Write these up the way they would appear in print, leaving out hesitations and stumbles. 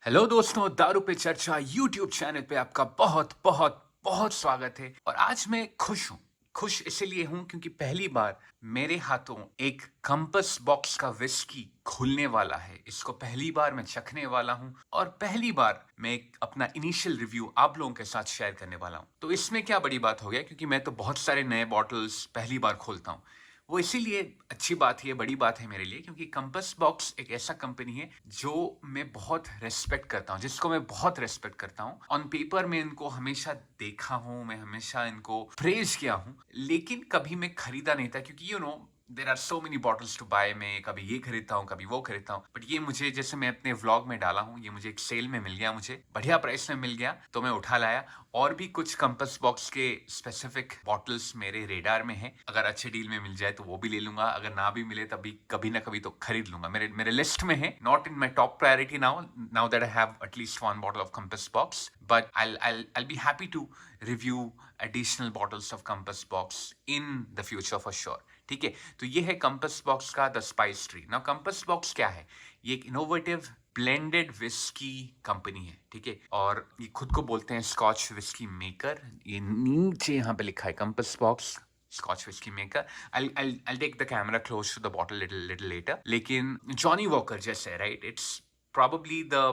Hello दोस्तों, दारू पे चर्चा यूट्यूब चैनल पे आपका बहुत बहुत बहुत स्वागत है। और आज मैं खुश हूँ। खुश इसलिए हूँ क्योंकि पहली बार मेरे हाथों एक कंपस बॉक्स का विस्की खुलने वाला है। इसको पहली बार मैं चखने वाला हूँ और पहली बार मैं एक अपना इनिशियल रिव्यू आप लोगों के साथ शेयर करने वाला हूँ। तो इसमें क्या बड़ी बात हो गया, क्योंकि मैं तो बहुत सारे नए बॉटल्स पहली बार खोलता हूँ। वो इसीलिए अच्छी बात है, बड़ी बात है मेरे लिए, क्योंकि कंपस बॉक्स एक ऐसा कंपनी है जो मैं बहुत रेस्पेक्ट करता हूँ, जिसको मैं बहुत रेस्पेक्ट करता हूँ। ऑन पेपर में इनको हमेशा देखा हूँ, मैं हमेशा इनको प्रेज किया हूँ, लेकिन कभी मैं खरीदा नहीं था, क्योंकि there are so many bottles to buy. मैं कभी ये खरीदता हूँ, कभी वो खरीदता हूँ, बट ये मुझे, जैसे मैं अपने व्लॉग में डाला हूँ, ये मुझे एक सेल में मिल गया, मुझे बढ़िया प्राइस में मिल गया, तो मैं उठा लाया। और भी कुछ कंपस बॉक्स के स्पेसिफिक बॉटल्स मेरे रेडार में हैं। अगर अच्छे डील में मिल जाए तो वो भी ले लूंगा, अगर ना भी मिले तभी कभी ना कभी तो खरीद लूंगा। मेरे मेरे लिस्ट में है, not in my top priority now now that I have at least one bottle of compass box, but I'll be happy to review additional bottles of Compass Box in the future for sure। ठीक है, तो ये है Compass box का the spice tree. Now compass box क्या है? ये एक इनोवेटिव ब्लेंडेड विस्की कंपनी है, ठीक है, और ये खुद को बोलते हैं स्कॉच विस्की मेकर। ये नीचे यहाँ पे लिखा है Compass Box Scotch whisky maker. I'll take the camera close to the bottle little later। लेकिन जॉनी वॉकर जैसे, right, it's probably the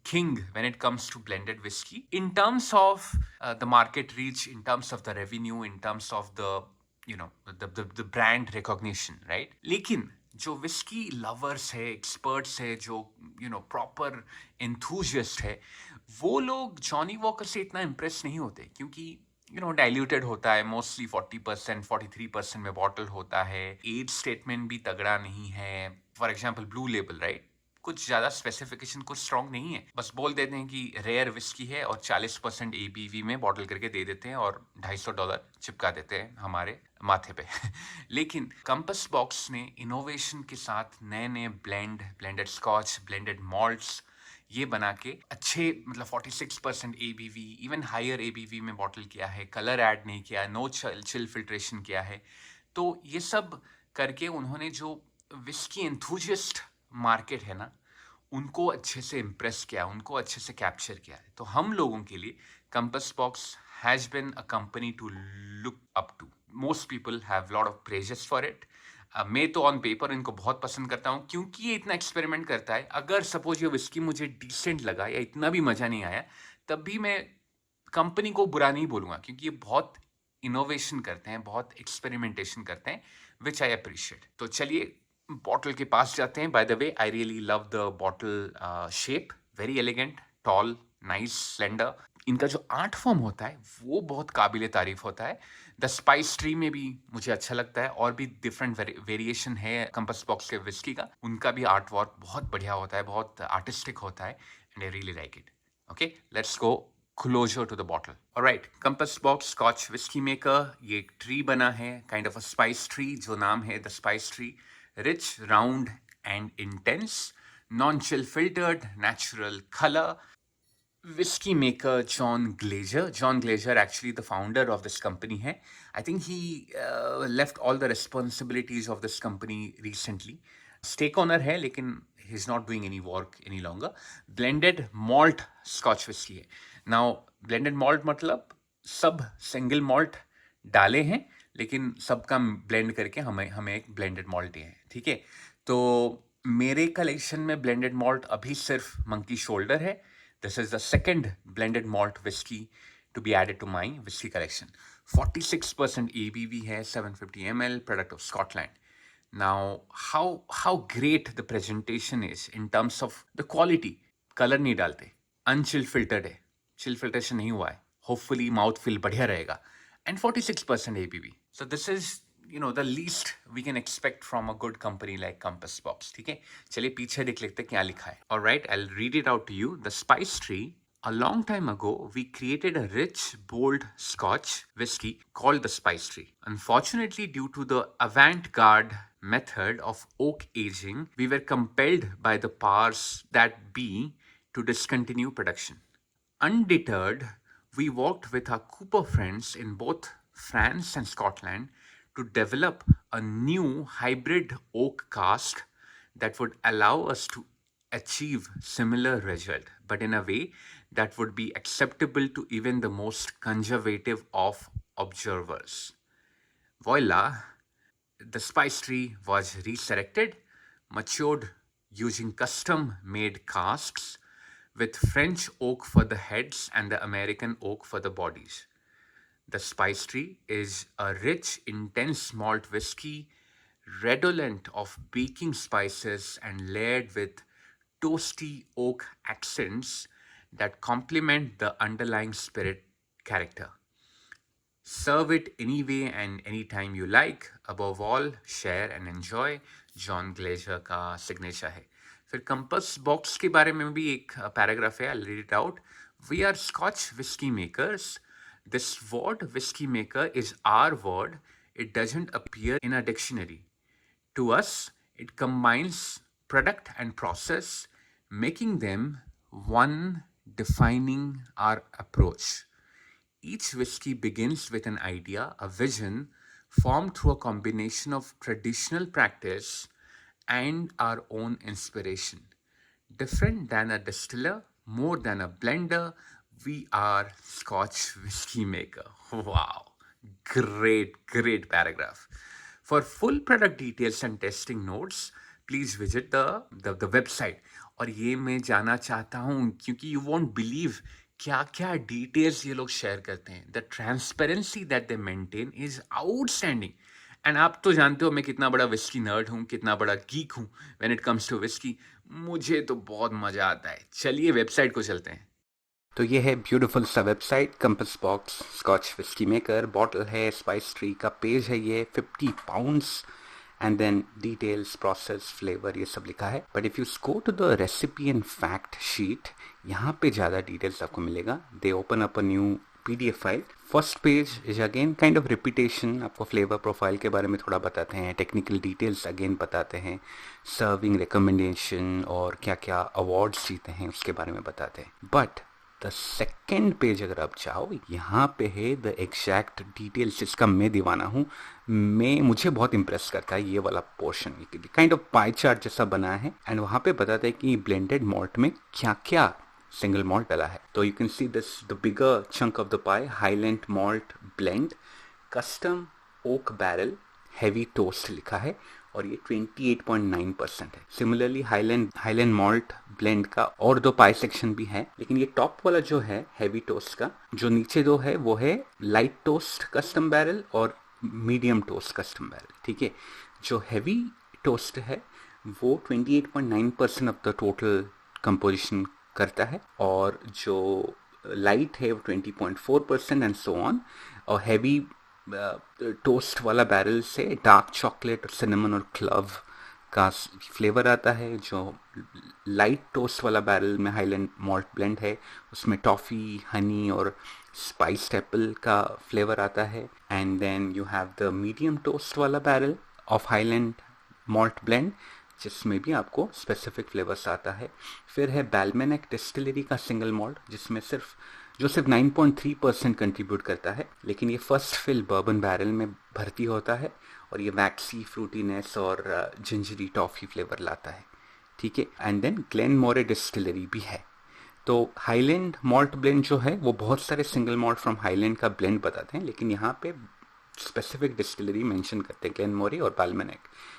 king when it comes to blended whiskey in terms of the market reach, in terms of the revenue, in terms of the the brand recognition, right? लेकिन जो whisky lovers है, experts है, जो proper enthusiast है, वो लोग Johnny walker से इतना इम्प्रेस नहीं होते, क्योंकि डाइल्यूटेड होता है, मोस्टली 40% 43% में बॉटल होता है। एज स्टेटमेंट भी तगड़ा नहीं है। For example blue label, right, कुछ ज्यादा स्पेसिफिकेशन कुछ स्ट्रॉन्ग नहीं है, बस बोल देते हैं कि रेयर विस्की है और 40% एबीवी में बॉटल करके दे देते हैं और $250 चिपका देते हैं हमारे माथे पे। लेकिन कंपस बॉक्स ने इनोवेशन के साथ नए नए ब्लेंडेड स्कॉच, ब्लेंडेड मॉल्ट्स ये बना के अच्छे, मतलब 46% एबीवी, इवन हायर एबीवी में बॉटल किया है, कलर ऐड नहीं किया, नो चिल फिल्ट्रेशन किया है। तो ये सब करके उन्होंने जो विस्की एंथुजिस्ट मार्केट है ना, उनको अच्छे से इम्प्रेस किया, उनको अच्छे से कैप्चर किया है। तो हम लोगों के लिए Compass Box has been a company to look up to. Most people have lot of praises for it. मैं तो ऑन पेपर इनको बहुत पसंद करता हूँ, क्योंकि ये इतना एक्सपेरिमेंट करता है। अगर सपोज ये विस्की मुझे डिसेंट लगा या इतना भी मजा नहीं आया, तब भी मैं कंपनी को बुरा नहीं बोलूंगा, क्योंकि ये बहुत इनोवेशन करते हैं, बहुत एक्सपेरिमेंटेशन करते हैं, विच आई अप्रिशिएट। तो चलिए बॉटल के पास जाते हैं। By the way, I really love the bottle shape, very elegant, tall, nice, slender. इनका जो आर्ट फॉर्म होता है वो बहुत काबिले तारीफ होता है। द स्पाइस ट्री में भी मुझे अच्छा लगता है, और भी डिफरेंट वेरिएशन है कंपस बॉक्स के विस्की का, उनका भी आर्ट वर्क बहुत बढ़िया होता है, बहुत आर्टिस्टिक होता है, and I really like it. Okay, let's go closer to the bottle. All right, Compass Box Scotch Whiskey Maker, ये एक ट्री बना है, kind of a spice tree, जो नाम है the spice tree. Rich, round and intense, non chill filtered, natural colour. Whiskey maker John Glazer. John Glazer, actually the founder of this company है. I think he left all the responsibilities of this company recently. Stake owner है, लेकिन he's not doing any work any longer. Blended malt Scotch whiskey है. Now blended malt मतलब सब single malt डाले हैं, लेकिन सबका ब्लेंड करके हमें हमें एक ब्लेंडेड मॉल्ट दिए हैं, ठीक है। तो मेरे कलेक्शन में ब्लेंडेड मॉल्ट अभी सिर्फ मंकी शोल्डर है। This is the second blended malt whiskey to be added to my whiskey collection. 46% ABV है, 750 ml, product of Scotland. Now, how great the presentation is in terms of the quality. Color नहीं डालते, unchill filtered है, chill filtration नहीं हुआ है, hopefully mouth feel बढ़िया रहेगा, and 46% ABV. So this is the least we can expect from a good company like Compass Box, ठीक है। चलिए पीछे देख लेते क्या लिखा है। All right, I'll read it out to you. The Spice Tree. A long time ago, we created a rich, bold Scotch whiskey called the Spice Tree. Unfortunately, due to the avant-garde method of oak aging, we were compelled by the powers that be to discontinue production. Undeterred, we worked with our Cooper friends in both France and Scotland to develop a new hybrid oak cask that would allow us to achieve similar result, but in a way that would be acceptable to even the most conservative of observers. Voila, the spice tree was resurrected, matured using custom made casks with French oak for the heads and the American oak for the bodies. The spice tree is a rich, intense malt whiskey, redolent of baking spices and layered with toasty oak accents that complement the underlying spirit character. Serve it any way and anytime you like. Above all, share and enjoy. John Glazer का signature है. फिर compass box के बारे में भी एक paragraph है. I'll read it out. We are Scotch whiskey makers. This word whiskey maker is our word. It doesn't appear in a dictionary. To us, it combines product and process, making them one, defining our approach. Each whiskey begins with an idea, a vision formed through a combination of traditional practice and our own inspiration. Different than a distiller, more than a blender, we are Scotch whiskey maker. Wow, great paragraph. For full product details and testing notes, please visit the website. और ये मैं जाना चाहता हूँ क्योंकि you won't believe क्या क्या details ये लोग शेयर करते हैं. The transparency that they maintain is outstanding. And आप तो जानते हो मैं कितना बड़ा विस्की नर्ड हूँ, कितना बड़ा गीक हूँ when it comes to whisky. मुझे तो बहुत मजा आता है. चलिए वेबसाइट को चलते हैं. तो ये है ब्यूटीफुल सा website, Compass Box Scotch whisky maker. Bottle है, स्पाइस ट्री का पेज है, ये 50 pounds and then details, process, flavour, ये सब लिखा है. But if you go to the recipe and fact sheet, यहाँ पे ज़्यादा डिटेल्स आपको मिलेगा. They open up a new PDF file. First page is again kind of repetition. आपको फ्लेवर प्रोफाइल के बारे में थोड़ा बताते हैं, टेक्निकल डिटेल्स अगेन बताते हैं, सर्विंग रिकमेंडेशन और क्या क्या अवार्ड्स जीते हैं उसके बारे में बताते हैं. बट द सेकेंड पेज अगर आप चाहो, यहाँ पे है द एग्जैक्ट डिटेल्स जिसका मैं दीवाना हूँ. मुझे बहुत इम्प्रेस करता है ये वाला portion. Kind of pie chart जैसा बना है एंड वहाँ पे बताते हैं कि ब्लेंडेड मॉल्ट में क्या क्या सिंगल मॉल्ट डाला है. तो you can see this the bigger chunk of the pi, highland malt blend, custom okay barrel, heavy toast लिखा है और ये 28.9% है. सिमिलरली हाईलैंड मॉल्ट ब्लेंड का और 2 पाई सेक्शन भी है, लेकिन ये टॉप वाला जो है हैवी टोस्ट का, जो नीचे 2 है वो है लाइट टोस्ट कस्टम बैरल और मीडियम टोस्ट कस्टम बैरल. ठीक है, जो हैवी टोस्ट है वो 28.9% ऑफ द टोटल कंपोजिशन करता है और जो लाइट है वो 20.4% एंड सो ऑन. और हैवी टोस्ट वाला बैरल से डार्क चॉकलेट, सिनेमन और क्लव का फ्लेवर आता है. जो लाइट टोस्ट वाला बैरल में हाईलैंड मॉल्ट ब्लेंड है उसमें टॉफ़ी, हनी और स्पाइस्ड एप्पल का फ्लेवर आता है. And then you have the medium toast वाला barrel of highland malt blend जिसमें भी आपको स्पेसिफिक फ्लेवर्स आता है. फिर है बैलमेनेक डिस्टिलरी का सिंगल मॉल्ट जिसमें सिर्फ 9.3% कंट्रीब्यूट करता है, लेकिन ये फर्स्ट फिल बर्बन बैरल में भर्ती होता है और ये वैक्सी, फ्रूटीनेस और जिंजरी टॉफ़ी फ्लेवर लाता है. ठीक है, एंड देन ग्लेनमोरे डिस्टिलरी भी है. तो हाईलैंड मॉल्ट ब्लेंड जो है वो बहुत सारे सिंगल मॉल्ट फ्रॉम हाईलैंड का ब्लेंड बताते हैं, लेकिन यहाँ पे स्पेसिफिक डिस्टिलरी मेंशन करते हैं, ग्लेनमोरे और बैलमेनेक.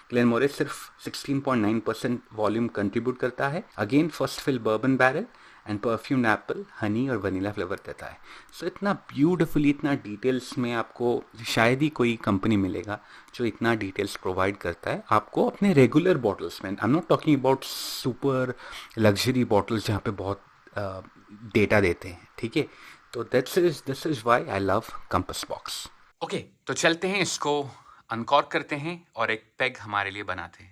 ग्लेनमोरे सिर्फ 16.9% वॉल्यूम कंट्रीब्यूट करता है, again first fill bourbon barrel and perfumed apple, honey और वनीला फ्लेवर देता है. सो इतना ब्यूटिफुली, इतना डिटेल्स में आपको शायद ही कोई कंपनी मिलेगा जो इतना डिटेल्स प्रोवाइड करता है आपको अपने रेगुलर बॉटल्स में. आई am not talking about super luxury bottles जहाँ पे बहुत डेटा देते हैं. ठीक है, तो this is why I love compass box. Okay, तो चलते हैं, इसको अनकॉर्क करते हैं और एक पेग हमारे लिए बनाते हैं.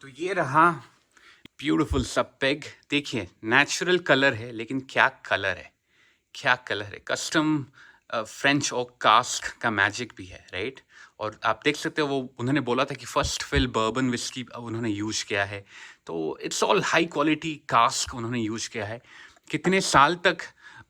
तो ये रहा ब्यूटीफुल सा पेग. देखिए नेचुरल कलर है, लेकिन क्या कलर है, क्या कलर है. कस्टम फ्रेंच ओक कास्क का मैजिक भी है, राइट. और आप देख सकते हो वो उन्होंने बोला था कि फर्स्ट फिल बर्बन विस्की उन्होंने यूज़ किया है. तो it's all high quality cask उन्होंने यूज़ किया है. कितने साल तक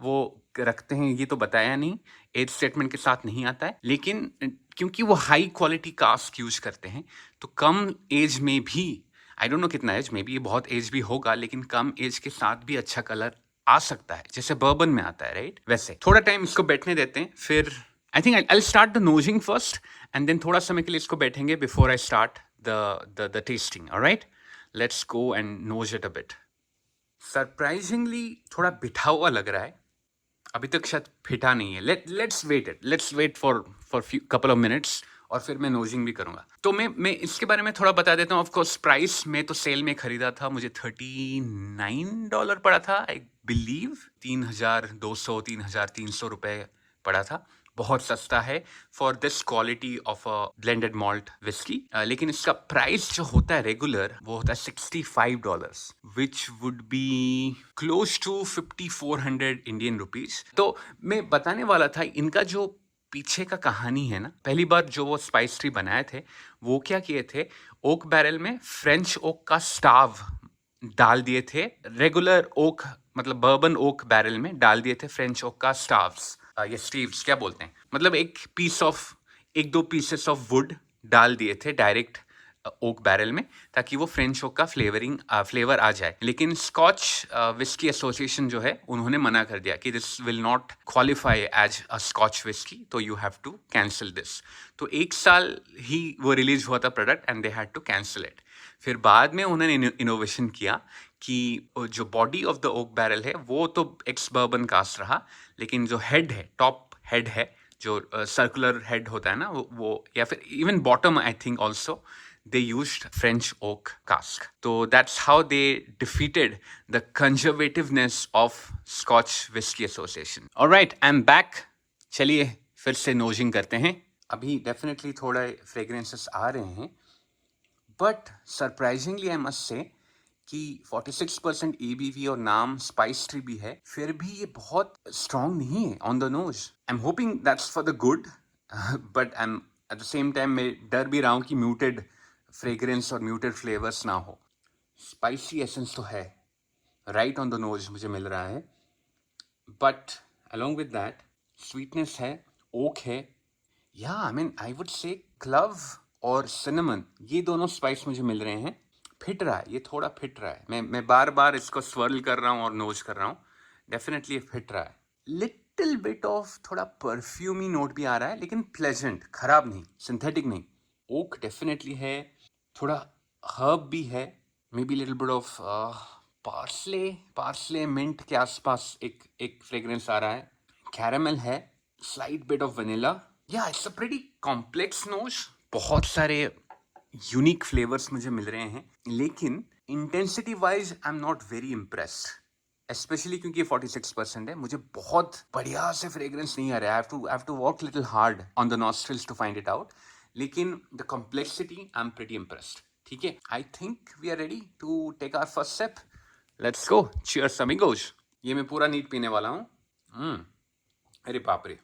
वो रखते हैं ये तो बताया नहीं, एज स्टेटमेंट के साथ नहीं आता है, लेकिन क्योंकि वो हाई क्वालिटी कास्ट यूज करते हैं, तो कम एज में भी, आई डोंट नो कितना एज, मे बी ये बहुत एज भी होगा, लेकिन कम एज के साथ भी अच्छा कलर आ सकता है, जैसे बर्बन में आता है, राइट? वैसे थोड़ा टाइम इसको बैठने देते हैं, फिर I think I start the nosing first, and then थोड़ा समय के लिए इसको बैठेंगे before I start the tasting. Alright, let's go and nose it a bit. Surprisingly थोड़ा बिठा हुआ लग रहा है, अभी तक शायद फिटा नहीं है। Let's wait for few couple of minutes, और फिर मैं नोजिंग भी करूंगा। तो मैं इसके बारे में थोड़ा बता देता हूँ। ऑफ कोर्स प्राइस में तो सेल में खरीदा था, मुझे $39 पड़ा था, आई बिलीव। 3,200 3,300 रुपए पड़ा था, बहुत सस्ता है for this quality of a blended malt whisky. लेकिन इसका प्राइस जो होता है रेगुलर, वो होता है $65, which would be close to 5,400 Indian rupees. तो मैं बताने वाला था इनका जो पीछे का कहानी है ना। पहली बार जो वो स्पाइस ट्री बनाए थे, वो क्या किए थे, ओक बैरल में फ्रेंच ओक का स्टाव डाल दिए थे। रेगुलर ओक मतलब बर्बन ओक बैरल में डाल दिए थे फ्रेंच ओक का स्टाव्स, ये स्टीव्स क्या बोलते हैं, मतलब एक दो पीसेस ऑफ वुड डाल दिए थे डायरेक्ट ओक बैरल में, ताकि वो फ्रेंच ओक का फ्लेवर आ जाए। लेकिन स्कॉच विस्की एसोसिएशन जो है, उन्होंने मना कर दिया कि this will not qualify as a Scotch whisky, तो you have to cancel this. तो 1 साल ही वो रिलीज हुआ था product, and they had to cancel it. फिर बाद में उन्होंने इनोवेशन किया कि जो body of the oak barrel है, वो तो एक्स बर्बन कास्ट रहा, लेकिन जो हेड है, टॉप हेड है, जो सर्कुलर हेड होता है ना, वो या फिर even bottom, I think also they used French oak cask. So that's how they defeated the conservativeness of Scotch Whisky Association. All right, I'm back. चलिए फिर से नोजिंग करते हैं। अभी डेफिनेटली थोड़ा फ्रेग्रेंसेस आ रहे हैं, but surprisingly I must say कि 46% ABV और नाम स्पाइस ट्री भी है, फिर भी ये बहुत स्ट्रांग नहीं है on the nose. I am hoping that's for the good, but I am at the same time मैं डर भी रहा हूँ कि म्यूटेड फ्रेग्रेंस और म्यूटेड फ्लेवर्स ना हो। स्पाइसी एसेंस तो है, राइट ऑन द नोज मुझे मिल रहा है, but along with that sweetness है, ओक है, या I mean I would say club और सिनेमन, ये दोनों स्पाइस मुझे मिल रहे हैं। फिट रहा है, ये थोड़ा फिट रहा है। मैं बार बार इसको स्वर्ल कर रहा हूँ और नोज कर रहा हूँ, डेफिनेटली फिट रहा है। लिटिल बिट ऑफ थोड़ा परफ्यूमी नोट भी आ रहा है, लेकिन प्लेजेंट, खराब नहीं, सिंथेटिक नहीं। ओक डेफिनेटली है, थोड़ा हर्ब भी है, maybe little bit of parsley mint के आसपास एक फ्रेग्रेंस आ रहा है। कैरामल है, स्लाइट बिट ऑफ वनीला। या it's a pretty complex nose, बहुत सारे यूनिक फ्लेवर्स मुझे मिल रहे हैं, लेकिन intensity wise I am not very impressed, especially क्योंकि 46% है। मुझे बहुत बढ़िया से फ्रेग्रेंस नहीं आ रहा है। I have to work little hard on the nostrils to find it out, लेकिन the complexity I am pretty impressed. ठीक है, I think we are ready to take our first sip. Let's go, cheers amigos. ये मैं पूरा NEET पीने वाला हूँ। अरे बाप रे,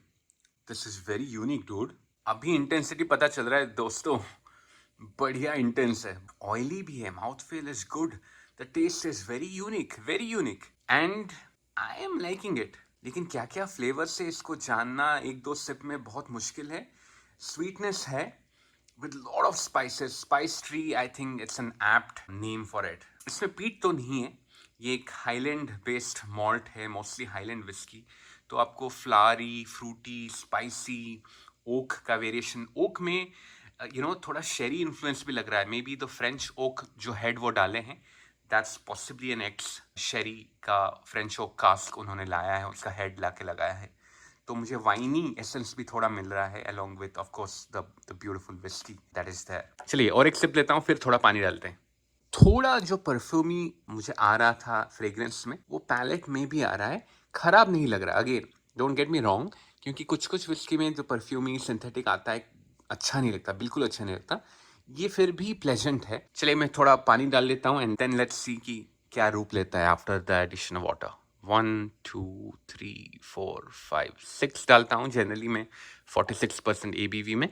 this is very unique dude. अभी इंटेंसिटी पता चल रहा है दोस्तों, बढ़िया इंटेंस है, ऑयली भी है, mouth feel is good, the taste is very unique and I am liking it. लेकिन क्या क्या फ्लेवर से इसको जानना एक दो सिप में बहुत मुश्किल है। स्वीटनेस है with lot of spices, spice tree, I think it's an apt name for it. इसमें पीट तो नहीं है, ये एक हाईलैंड बेस्ड मॉल्ट है, मोस्टली हाईलैंड विस्की, तो आपको फ्लावरी, फ्रूटी, स्पाइसी, ओक का वेरिएशन, ओक में थोड़ा शेरी इन्फ्लुएंस भी लग रहा है। Maybe the French oak जो हेड वो डाले हैं, दैट्स पॉसिबली एन एक्स शेरी का फ्रेंच ओक कास्क उन्होंने लाया है, उसका हेड ला के लगाया है, तो मुझे वाइनी एसेंस भी थोड़ा मिल रहा है, along with of course the beautiful whiskey that is there. चलिए और एक सिप लेता हूँ, फिर थोड़ा पानी डालते हैं। थोड़ा जो परफ्यूमी मुझे आ रहा था फ्रेग्रेंस में, वो पैलेट में भी आ रहा है, खराब नहीं लग रहा। Again don't get me wrong, क्योंकि कुछ विस्की में जो परफ्यूमी सिंथेटिक आता है अच्छा नहीं लगता, बिल्कुल अच्छा नहीं लगता। ये फिर भी प्लेजेंट है। चलिए मैं थोड़ा पानी डाल लेता हूँ, एंड देन लेट्स सी कि क्या रूप लेता है after the addition of water. 1 2 3 4 5 6 डालता हूँ जनरली मैं 46% ABV में।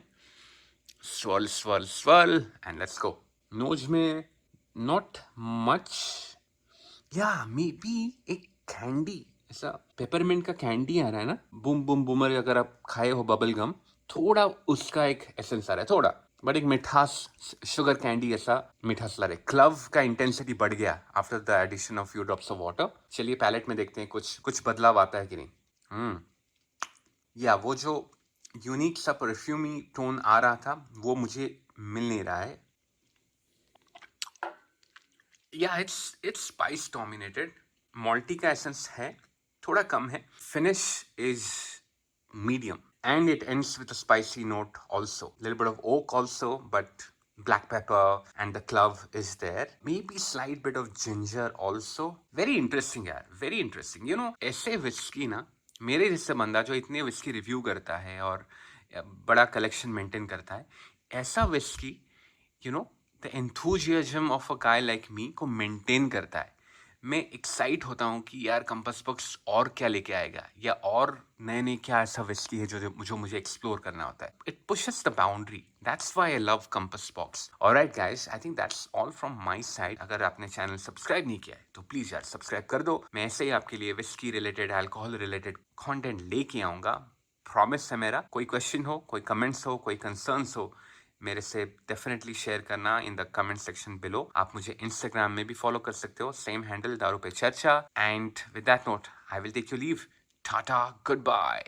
swirl and let's go. Nose में नॉट मच, या मे बी एक कैंडी, ऐसा पेपरमिंट का कैंडी आ रहा है ना, बूम बूम बूमर, अगर आप खाए हो बबल गम, थोड़ा उसका एक एसेंस आ रहा है, थोड़ा, बट एक मिठास, शुगर कैंडी ऐसा मिठास ला रहे। क्लव का इंटेंसिटी बढ़ गया after the addition of few drops of water. चलिए पैलेट में देखते हैं कुछ बदलाव आता है कि नहीं। या वो जो यूनिक सा परफ्यूमी टोन आ रहा था वो मुझे मिल नहीं रहा है। या इट्स स्पाइस डोमिनेटेड, मॉल्टी का एसेंस है, थोड़ा कम है। Finish is medium and it ends with a spicy note also, little bit of oak also, but black pepper and the clove is there, maybe slight bit of ginger also. Very interesting यार, very interesting. You know, ऐसे whiskey ना, मेरे जैसे बंदा जो इतने whiskey review करता है और बड़ा कलेक्शन मेंटेन करता है, ऐसा whiskey you know the enthusiasm of a guy like me को मेंटेन करता है। मैं एक्साइट होता हूँ कि यार कंपास बॉक्स और क्या लेके आएगा, या और नए नए क्या ऐसा विस्की है जो मुझे एक्सप्लोर करना होता है। It pushes the boundary, that's why I love compass box. Alright guys, I think that's all from my side. अगर आपने चैनल सब्सक्राइब नहीं किया है तो प्लीज यार सब्सक्राइब कर दो। मैं ऐसे ही आपके लिए whisky related, alcohol related content लेके आऊंगा, प्रॉमिस है मेरा। कोई क्वेश्चन हो, कोई कमेंट्स हो, कोई कंसर्न्स हो, मेरे से डेफिनेटली शेयर करना in the comment section below. आप मुझे इंस्टाग्राम में भी फॉलो कर सकते हो, सेम हैंडल दारू पे चर्चा। And with that note I will take you leave. Tata, good bye.